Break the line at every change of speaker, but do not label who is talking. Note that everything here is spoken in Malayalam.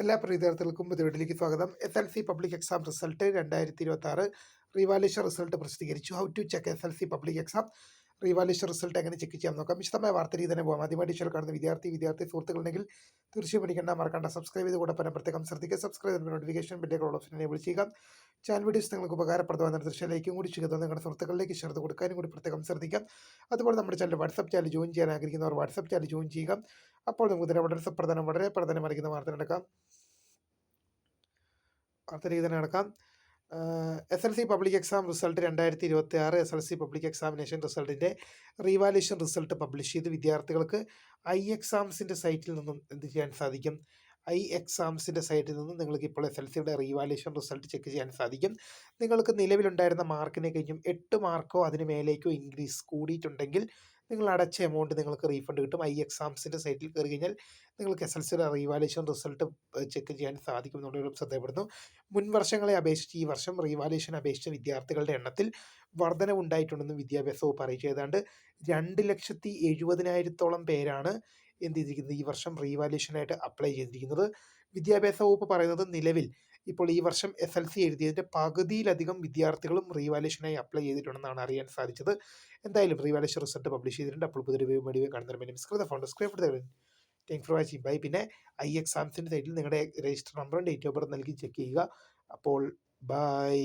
എല്ലാ പ്രിയ വിദ്യാർത്ഥികൾക്കും പുതിയ വീഡിയോയിലേക്ക് സ്വാഗതം. SLC public exam result 2026 revaluation result പ്രസിദ്ധീകരിച്ചു. How to check SLC public exam revaluation result എങ്ങനെ ചെക്ക് ചെയ്യാം നോക്കാം. വിശദമായ വാർത്തയിൽ തന്നെ പോകാം. ആദ്യമായിട്ട് ചാനൽ കാണുന്ന വിദ്യാർത്ഥി സുഹൃത്തുക്കളുണ്ടെങ്കിൽ തീർച്ചയായും പഠിക്കേണ്ട മറക്കണ്ട സബ്സ്ക്രൈബ് ചെയ്ത് കൂടെ പ്രത്യേകം ശ്രദ്ധിക്കുക. സബ്സ്ക്രൈബ് ചെയ്ത് നോട്ടിഫിക്കേഷൻ ബെല്ലേക്ക് ഓൾ ഓപ്ഷൻ എനേബിൾ ചെയ്യുക. ചാനൽ വീഡിയോസ് നിങ്ങൾക്ക് ഉപകാരപ്രദമായ തീർച്ചയായും ലൈക്കും കൂടി ചെയ്യുക. നിങ്ങളുടെ സുഹൃത്തുക്കളിലേക്ക് ഷെയർ ചെയ്ത് കൊടുക്കാനും കൂടി പ്രത്യേകം ശ്രദ്ധിക്കാം. അതുപോലെ നമ്മുടെ ചാനൽ വാട്സ്ആപ്പ് ചാനൽ ജോയിൻ ചെയ്യാൻ ആഗ്രഹിക്കുന്നവർ വാട്സ്ആപ്പ് ചാനൽ ജോയിൻ ചെയ്യുക. അപ്പോൾ നമുക്ക് ഇതിനെ വളരെ പ്രധാനമായിരിക്കുന്ന വാർത്ത നടക്കാം. അടുത്ത രീതി തന്നെ നടക്കാം. SLC public exam result 2026 SLC public examination റിസൾട്ടിൻ്റെ റീവാലുവേഷൻ റിസൾട്ട് പബ്ലിഷ് ചെയ്ത് വിദ്യാർത്ഥികൾക്ക് iExamsൻ്റെ സൈറ്റിൽ നിന്നും എന്ത് ചെയ്യാൻ സാധിക്കും? iExamsൻ്റെ സൈറ്റിൽ നിന്നും നിങ്ങൾക്ക് ഇപ്പോൾ SLCയുടെ റീവാലുവേഷൻ റിസൾട്ട് ചെക്ക് ചെയ്യാൻ സാധിക്കും. നിങ്ങൾക്ക് നിലവിലുണ്ടായിരുന്ന മാർക്കിനെ കഴിഞ്ഞും 8 മാർക്കോ അതിന് മേലേക്കോ ഇൻക്രീസ് കൂടിയിട്ടുണ്ടെങ്കിൽ നിങ്ങൾ അടച്ച എമൗണ്ട് നിങ്ങൾക്ക് റീഫണ്ട് കിട്ടും. iExamsൻ്റെ സൈറ്റിൽ കയറി കഴിഞ്ഞാൽ നിങ്ങൾക്ക് SLCയുടെ റീവാലുവേഷൻ റിസൾട്ട് ചെക്ക് ചെയ്യാൻ സാധിക്കും എന്നുള്ളൊരു ശ്രദ്ധപ്പെടുന്നു. മുൻ വർഷങ്ങളെ അപേക്ഷിച്ച് ഈ വർഷം റീവാലുവേഷൻ അപേക്ഷിച്ച വിദ്യാർത്ഥികളുടെ എണ്ണത്തിൽ വർധനവുണ്ടായിട്ടുണ്ടെന്ന് വിദ്യാഭ്യാസ വകുപ്പ് അറിയിച്ചു. ഏതാണ്ട് 2,70,000-ഓളം പേരാണ് എന്ത് ചെയ്തിരിക്കുന്നത് ഈ വർഷം റീവാലുവേഷനായിട്ട് അപ്ലൈ ചെയ്തിരിക്കുന്നത്. വിദ്യാഭ്യാസ വകുപ്പ് പറയുന്നത് നിലവിൽ ഇപ്പോൾ ഈ വർഷം SLC എഴുതിയതിൻ്റെ പകുതിയിലധികം വിദ്യാർത്ഥികളും റീവാലുവേഷനായി അപ്ലൈ ചെയ്തിട്ടുണ്ടെന്നാണ് അറിയാൻ സാധിച്ചത്. എന്തായാലും റീവാലുവേഷൻ റിസൾട്ട് പബ്ലിഷ് ചെയ്തിട്ടുണ്ട്. അപ്പോൾ പുതിയൊരു വീഡിയോ കാണുന്നതിന് മിസ്കൃത phone screen thank for watching bye. പിന്നെ iExamsൻ്റെ സൈറ്റിൽ നിങ്ങളുടെ രജിസ്റ്റർ നമ്പറും ഡേറ്റ് ഓഫ് ബർത്ത് നൽകി ചെക്ക് ചെയ്യുക. അപ്പോൾ ബൈ.